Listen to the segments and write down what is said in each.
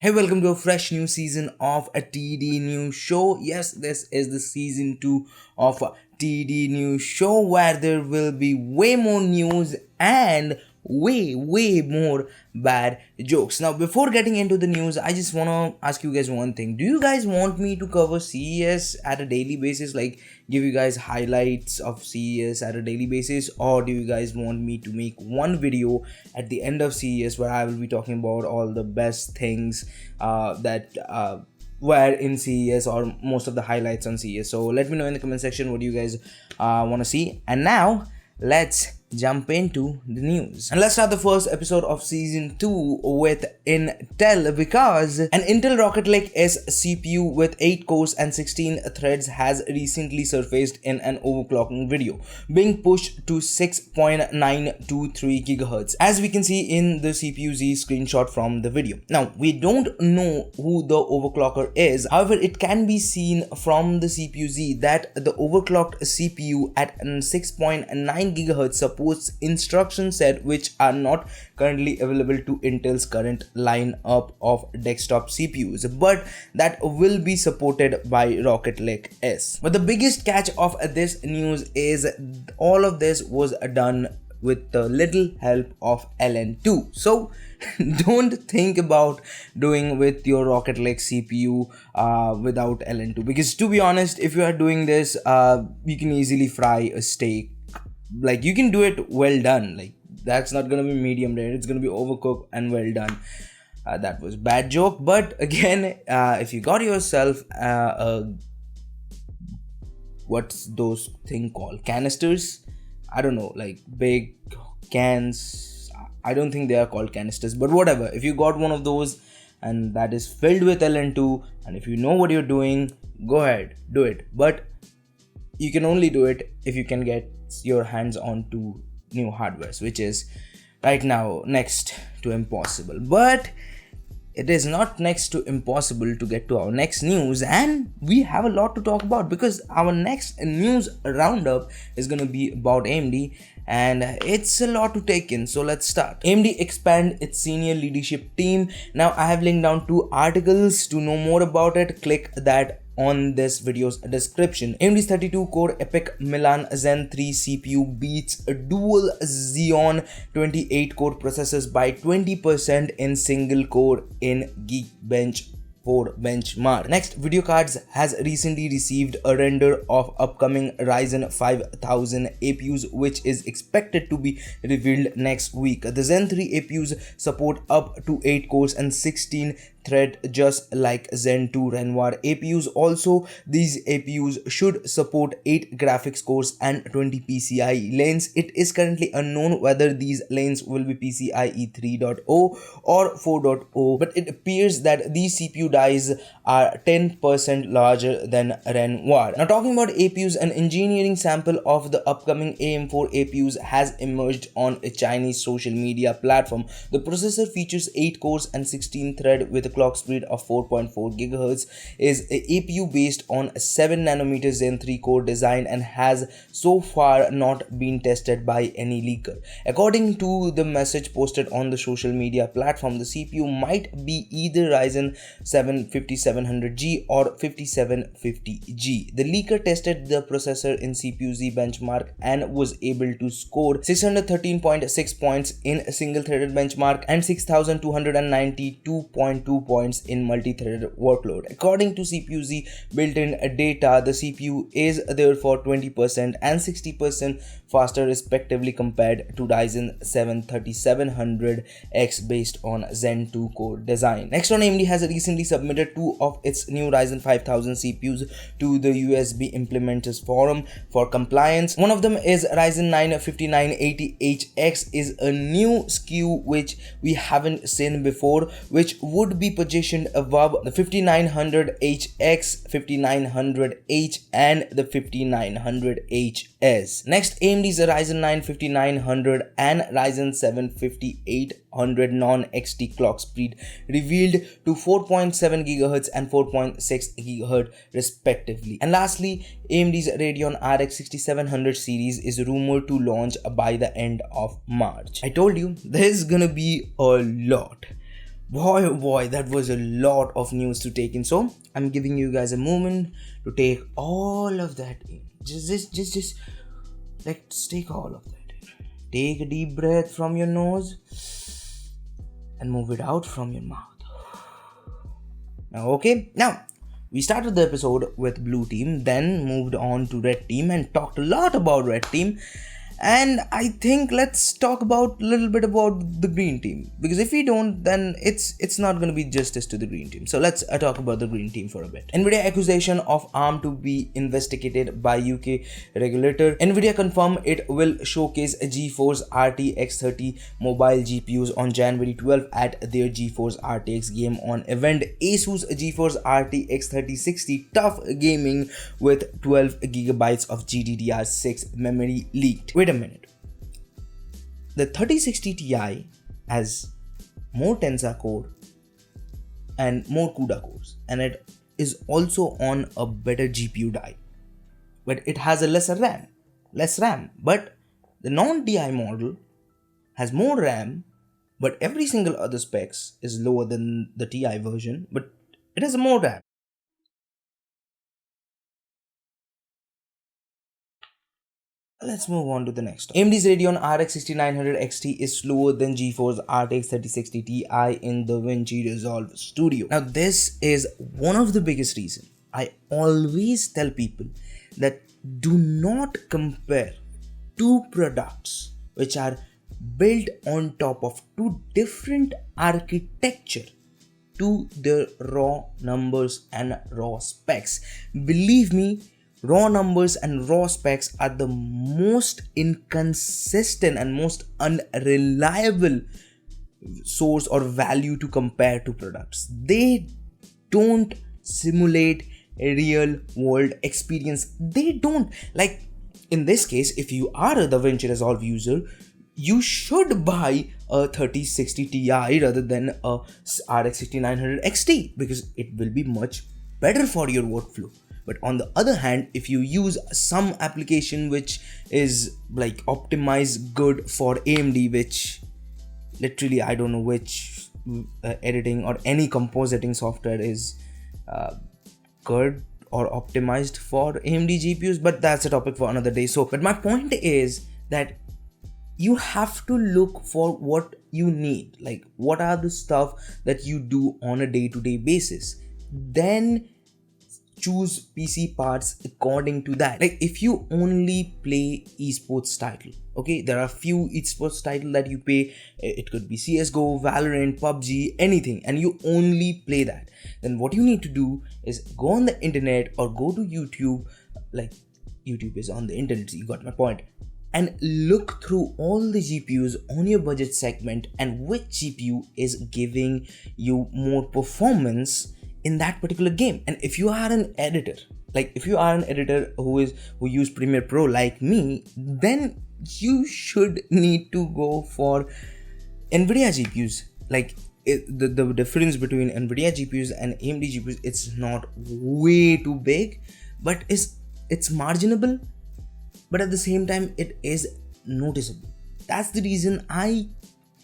Hey, welcome to a fresh new season of a TD News Show. Yes, this is the season 2 of a TD News Show where there will be way more news and way more bad jokes. Now, before getting into the news, I just want to ask you guys one thing. Do you guys want me to cover CES at a daily basis, like give you guys highlights of CES at a daily basis, or do you guys want me to make one video at the end of CES where I will be talking about all the best things that were in CES, or most of the highlights on CES? So let me know in the comment section what you guys want to see. And now let's jump into the news, and let's start the first episode of season 2 with Intel, because an Intel Rocket Lake S CPU with 8 cores and 16 threads has recently surfaced in an overclocking video, being pushed to 6.923 GHz, as we can see in the CPU-Z screenshot from the video. Now, we don't know who the overclocker is, however it can be seen from the CPU-Z that the overclocked CPU at 6.9 GHz supports instruction set which are not currently available to Intel's current lineup of desktop CPUs, but that will be supported by Rocket Lake S. But the biggest catch of this news is all of this was done with the little help of Elon too. So don't think about doing with your Rocket Lake CPU without Elon 2, because to be honest, if you are doing this, you can easily fry a steak. Like, you can do it well done. Like, that's not gonna be medium rare, it's gonna be overcooked and well done. That was bad joke, but again, if you got yourself what's those thing called, canisters, I don't know, like big cans, I don't think they are called canisters, but whatever, if you got one of those and that is filled with LN2, and if you know what you're doing, go ahead, do it. But you can only do it if you can get your hands on to new hardwares, which is right now next to impossible. But it is not next to impossible to get to our next news, and we have a lot to talk about, because our next news roundup is going to be about AMD, and it's a lot to take in. So let's start. AMD expand its senior leadership team. Now I have linked down 2 articles. To know more about it, click that on this video's description. AMD's 32 core EPYC Milan Zen 3 CPU beats a dual Xeon 28 core processors by 20% in single core in Geekbench 4 benchmark. Next, video cards has recently received a render of upcoming Ryzen 5000 APUs, which is expected to be revealed next week. The Zen 3 APUs support up to 8 cores and 16 thread, just like Zen 2 Renoir APUs. Also, these APUs should support 8 graphics cores and 20 PCIe lanes. It is currently unknown whether these lanes will be PCIe 3.0 or 4.0, but it appears that these CPU dies are 10% larger than Renoir. Now, talking about APUs, an engineering sample of the upcoming AM4 APUs has emerged on a Chinese social media platform. The processor features 8 cores and 16 thread with a clock speed of 4.4 GHz, is a APU based on a 7nm Zen 3 core design, and has so far not been tested by any leaker. According to the message posted on the social media platform, the CPU might be either Ryzen 7 5700G or 5750G. The leaker tested the processor in CPU-Z benchmark and was able to score 613.6 points in a single-threaded benchmark and 6292.2 points in multi-threaded workload. According to CPU-Z built-in data, the CPU is therefore 20% and 60% faster respectively compared to Ryzen 7 3700X based on Zen 2 core design. Next on, AMD has recently submitted 2 of its new Ryzen 5000 CPUs to the USB Implementers Forum for compliance. One of them is Ryzen 9 5980HX, is a new SKU which we haven't seen before, which would be positioned above the 5900HX, 5900H and the 5900HS. Next, AMD's Ryzen 9 5900 and Ryzen 7 5800 non-XT clock speed revealed to 4.7 GHz and 4.6 GHz respectively. And lastly, AMD's Radeon RX 6700 series is rumored to launch by the end of March. I told you there's gonna be a lot Boy, oh boy, that was a lot of news to take in. So I'm giving you guys a moment to take all of that in. Just let's take all of that in. Take a deep breath from your nose and move it out from your mouth. Now we started the episode with blue team, then moved on to red team and talked a lot about red team. And I think let's talk about a little bit about the green team, because if we don't, then it's not going to be justice to the green team. So let's talk about the green team for a bit. Nvidia accusation of ARM to be investigated by UK regulator. Nvidia confirmed it will showcase GeForce RTX 30 mobile GPUs on January 12 at their GeForce RTX game on event. ASUS GeForce RTX 3060 tough gaming with 12 gigabytes of GDDR6 memory leaked. Wait a minute. The 3060 Ti has more Tensor core and more CUDA cores, and it is also on a better GPU die, but it has a less RAM. But the non-Ti model has more RAM, but every single other specs is lower than the Ti version, but it has more RAM. Let's move on to the next. AMD's Radeon RX 6900 XT is slower than GeForce RTX 3060 Ti in DaVinci Resolve Studio. Now this is one of the biggest reasons I always tell people that do not compare two products which are built on top of two different architecture to their raw numbers and raw specs. Believe me, raw numbers and raw specs are the most inconsistent and most unreliable source or value to compare to products. They don't simulate a real world experience. They don't. Like in this case, if you are a DaVinci Resolve user, you should buy a 3060 Ti rather than a RX 6900 XT, because it will be much better for your workflow. But on the other hand, if you use some application which is like optimized good for AMD, which literally I don't know which editing or any compositing software is good or optimized for AMD GPUs, but that's a topic for another day. So, but my point is that you have to look for what you need, like what are the stuff that you do on a day-to-day basis, then choose PC parts according to that. Like if you only play esports title, okay, there are few esports title that you pay, it could be CSGO, Valorant, PUBG, anything, and you only play that, then what you need to do is go on the internet or go to YouTube, like YouTube is on the internet, so you got my point, and look through all the GPUs on your budget segment and which GPU is giving you more performance in that particular game. And if you are an editor, like if you are an editor who use Premiere Pro like me, then you should need to go for Nvidia GPUs. Like the difference between Nvidia GPUs and AMD GPUs, it's not way too big, but it's marginable, but at the same time it is noticeable. That's the reason I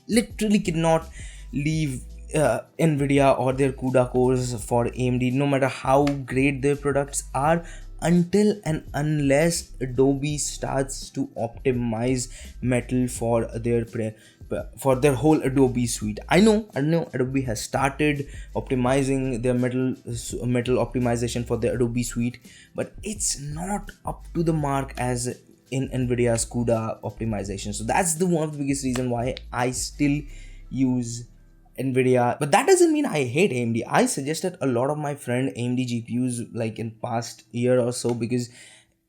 literally cannot leave Nvidia or their CUDA cores for AMD, no matter how great their products are, until and unless Adobe starts to optimize Metal for their whole Adobe suite. I know Adobe has started optimizing their metal optimization for the Adobe suite, but it's not up to the mark as in Nvidia's CUDA optimization. So that's one of the biggest reason why I still use Nvidia. But that doesn't mean I hate AMD. I suggested a lot of my friend AMD GPUs like in past year or so, because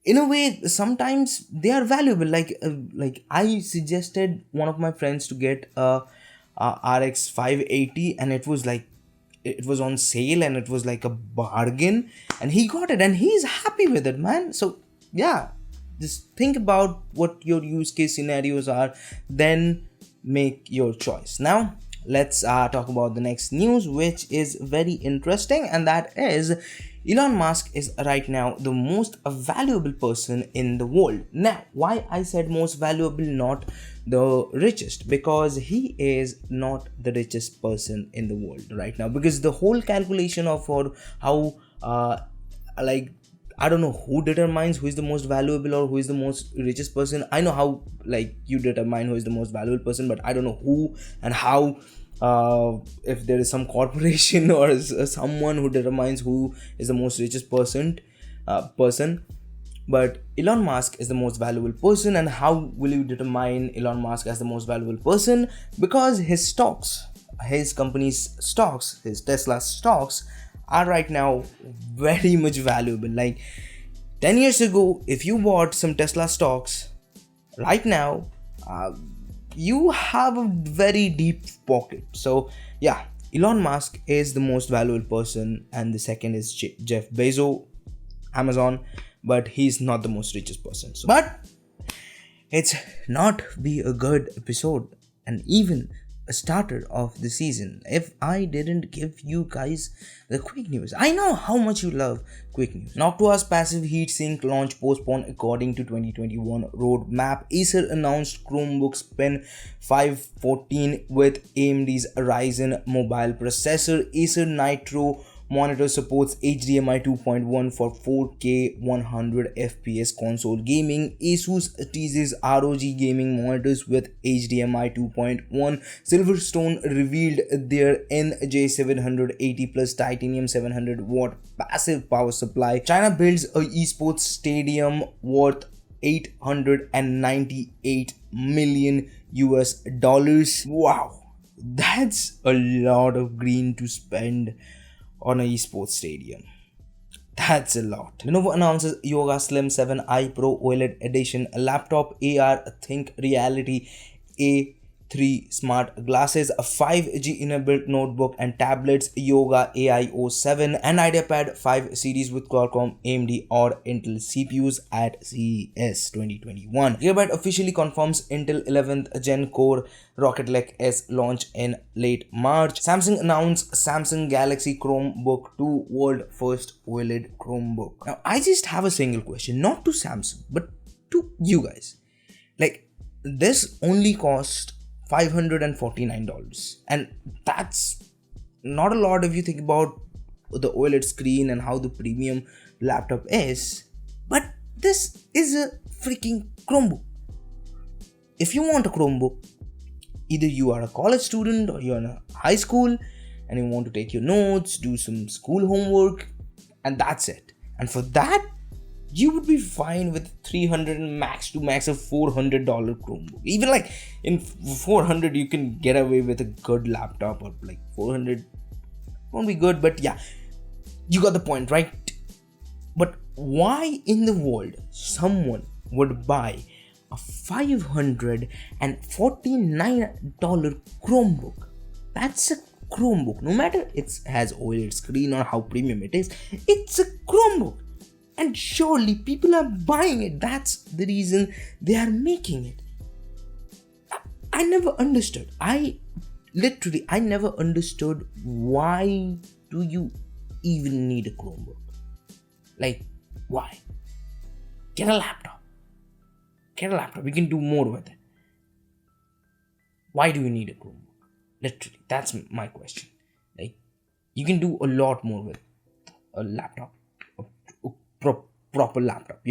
in a way sometimes they are valuable. Like I suggested one of my friends to get a RX 580, and it was on sale and it was like a bargain, and he got it and he's happy with it, man. So yeah, just think about what your use case scenarios are, then make your choice. Now let's talk about the next news, which is very interesting, and that is Elon Musk is right now the most valuable person in the world. Now, why I said most valuable, not the richest, because he is not the richest person in the world right now, because the whole calculation of how like I don't know who determines who is the most valuable or who is the most richest person. I know how like you determine who is the most valuable person, but I don't know who and how. If there is some corporation or someone who determines who is the most richest person, but Elon Musk is the most valuable person. And how will you determine Elon Musk as the most valuable person? Because his stocks, his company's stocks, his Tesla stocks are right now very much valuable. Like 10 years ago, if you bought some Tesla stocks right now, you have a very deep pocket. So yeah, Elon Musk is the most valuable person, and the second is Jeff Bezos, Amazon, but he's not the most richest person. So, but it's not be a good episode and even a starter of the season if I didn't give you guys the quick news. I know how much you love quick news. Noctua's passive heatsink launch postponed according to 2021 roadmap. Acer announced Chromebook Spin 514 with AMD's Ryzen mobile processor. Acer Nitro monitor supports HDMI 2.1 for 4K 100 FPS console gaming. ASUS Teases ROG gaming monitors with HDMI 2.1. SilverStone revealed their NJ780 plus titanium 700 watt passive power supply. China builds a eSports stadium worth $898 million US. Wow, that's a lot of green to spend on a esports stadium. That's a lot. Lenovo announces Yoga Slim 7i Pro OLED Edition, a laptop, AR Think Reality A3 smart glasses, a 5G enabled notebook and tablets, Yoga AIO7 and IdeaPad 5 series with Qualcomm, AMD or Intel CPUs at CES 2021. Gigabyte officially confirms Intel 11th Gen Core Rocket Lake S launch in late March. Samsung announced Samsung Galaxy Chromebook 2 world first OLED Chromebook. Now I just have a single question, not to Samsung but to you guys. Like, this only cost $549, and that's not a lot if you think about the OLED screen and how the premium laptop is, but this is a freaking Chromebook. If you want a Chromebook, either you are a college student or you're in a high school and you want to take your notes, do some school homework, and that's it. And for that, you would be fine with 300 and max of $400 Chromebook. Even like in 400 you can get away with a good laptop, or like 400 won't be good, but yeah, you got the point, right? But why in the world someone would buy a $549 Chromebook? That's a Chromebook. No matter it has OLED screen or how premium it is, it's a Chromebook. And surely people are buying it. That's the reason they are making it. I never understood. I never understood why do you even need a Chromebook? Like, why? Get a laptop. You can do more with it. Why do you need a Chromebook? Literally, that's my question. Like, you can do a lot more with a laptop. Proper laptop,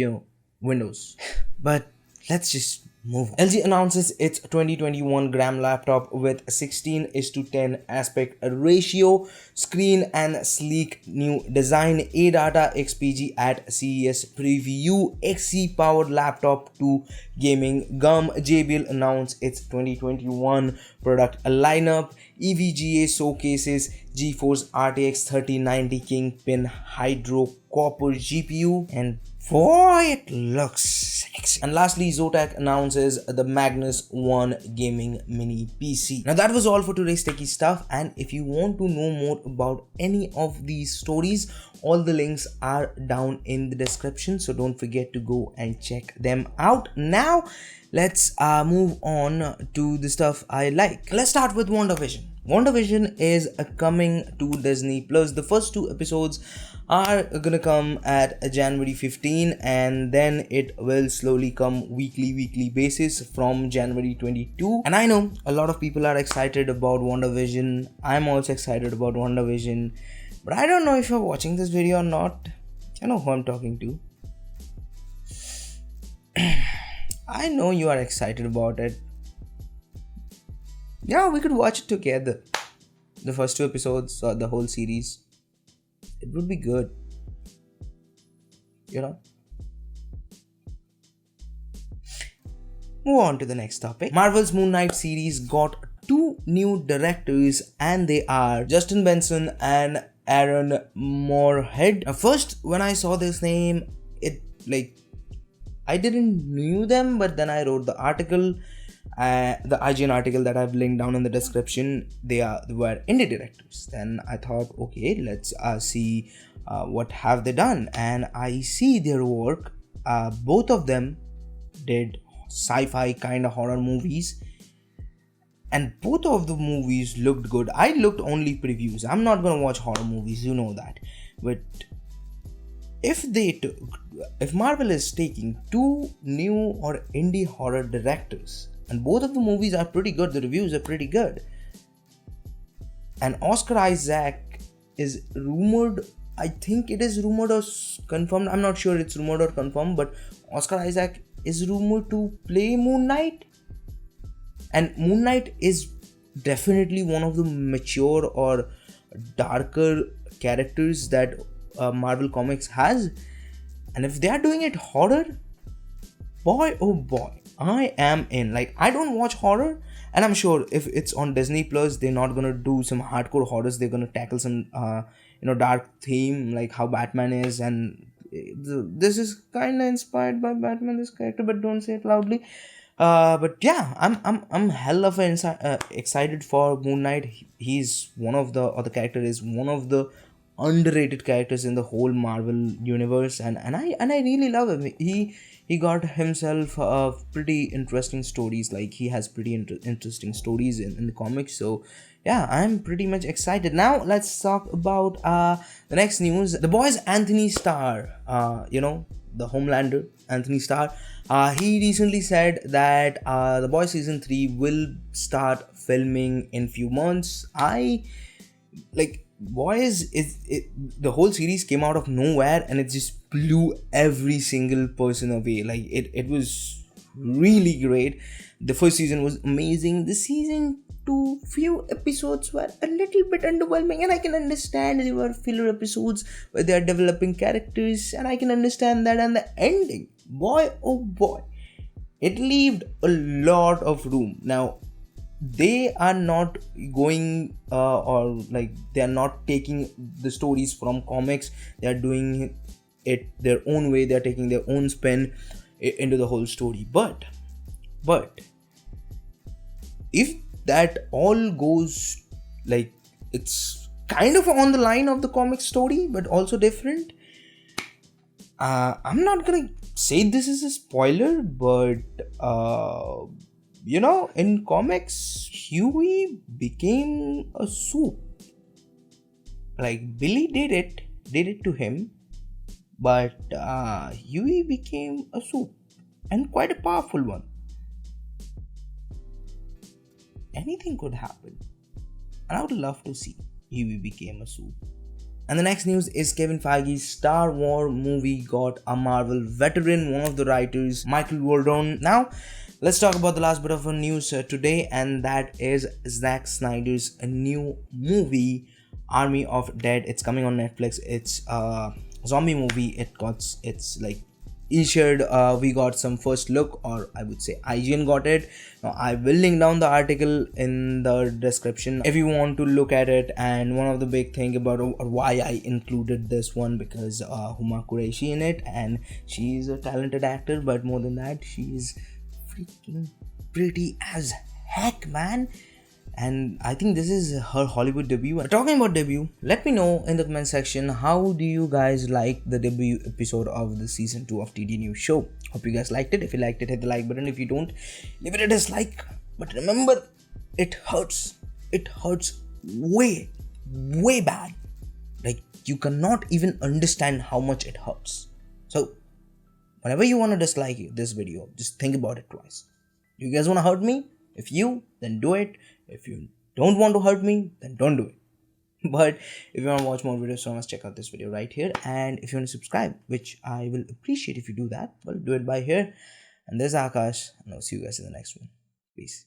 Windows. But let's just move on. LG announces its 2021 gram laptop with 16:10 aspect ratio, screen and sleek new design. ADATA XPG at CES preview. XC powered laptop to gaming. JBL announced its 2021 product lineup. EVGA showcases GeForce RTX 3090 Kingpin Hydro Copper GPU, and boy, it looks sexy. And lastly, Zotac announces the Magnus One gaming mini PC. Now that was all for today's techie stuff, and if you want to know more about any of these stories, all the links are down in the description, so don't forget to go and check them out. Now let's move on to the stuff I like. Let's start with WandaVision. WandaVision is coming to Disney Plus. The first 2 episodes are gonna come at January 15, and then it will slowly come weekly basis from January 22. And I know a lot of people are excited about WandaVision. I'm also excited about WandaVision, but I don't know if you're watching this video or not. I know who I'm talking to. I know you are excited about it. Yeah, we could watch it together. The first 2 episodes or the whole series. It would be good. Move on to the next topic. Marvel's Moon Knight series got 2 new directors, and they are Justin Benson and Aaron Moorhead. First, when I saw this name, I didn't knew them, but then I wrote the article, the IGN article that I've linked down in the description. They were indie directors. Then I thought, okay, let's see what have they done, and I see their work. Both of them did sci-fi kind of horror movies, and both of the movies looked good. I looked only previews. I'm not gonna watch horror movies, you know that. But if Marvel is taking 2 new or indie horror directors, and both of the movies are pretty good, the reviews are pretty good, and Oscar Isaac is rumored, I think it is rumored or confirmed, I'm not sure it's rumored or confirmed, but Oscar Isaac is rumored to play Moon Knight. And Moon Knight is definitely one of the mature or darker characters that Marvel Comics has. And if they are doing it horror, boy oh boy, I am in. I don't watch horror, and I'm sure if it's on Disney Plus, they're not gonna do some hardcore horrors. They're gonna tackle some dark theme, like how Batman is, and this is kind of inspired by Batman, this character, but don't say it loudly. But yeah, I'm hell of excited for Moon Knight. He's one of the character is one of the underrated characters in the whole Marvel universe, and I really love him. He got himself pretty interesting stories. He has pretty interesting stories in the comics. So yeah, I'm pretty much excited. Now let's talk about the next news. The Boys Anthony Starr, the Homelander Anthony Starr, he recently said that The Boys season 3 will start filming in few months. Boys, the whole series came out of nowhere, and it just blew every single person away. It was really great. The first season was amazing. The season 2 few episodes were a little bit underwhelming, and I can understand they were filler episodes where they are developing characters, and I can understand that. And the ending, boy oh boy, it left a lot of room. Now they are not going they are not taking the stories from comics. They are doing it their own way. They are taking their own spin into the whole story. But if that all goes it's kind of on the line of the comic story, but also different. I'm not gonna say this is a spoiler, but in comics, Huey became a soup. Billy did it to him, but Huey became a soup, and quite a powerful one. Anything could happen, and I would love to see Huey became a soup. And the next news is Kevin Feige's Star Wars movie got a Marvel veteran, one of the writers, Michael Waldron. Now, let's talk about the last bit of news today, and that is Zack Snyder's new movie, Army of Dead. It's coming on Netflix. It's a zombie movie. We got some first look, or I would say IGN got it. Now I will link down the article in the description if you want to look at it. And one of the big thing about why I included this one, because Huma Qureshi in it, and she is a talented actor, but more than that, she is freaking pretty as heck, man. And I think this is her Hollywood debut. Talking about debut, let me know in the comment section, how do you guys like the debut episode of the season 2 of TD News Show? Hope you guys liked it. If you liked it, hit the like button. If you don't, leave it a dislike. But remember, it hurts it hurts way bad. Like, you cannot even understand how much it hurts. So whenever you want to dislike this video, just think about it twice. You guys want to hurt me? If you, then do it. If you don't want to hurt me, then don't do it. But if you want to watch more videos from us, check out this video right here. And if you want to subscribe, which I will appreciate if you do that, well, do it by here. And there's Akash, and I'll see you guys in the next one. Peace.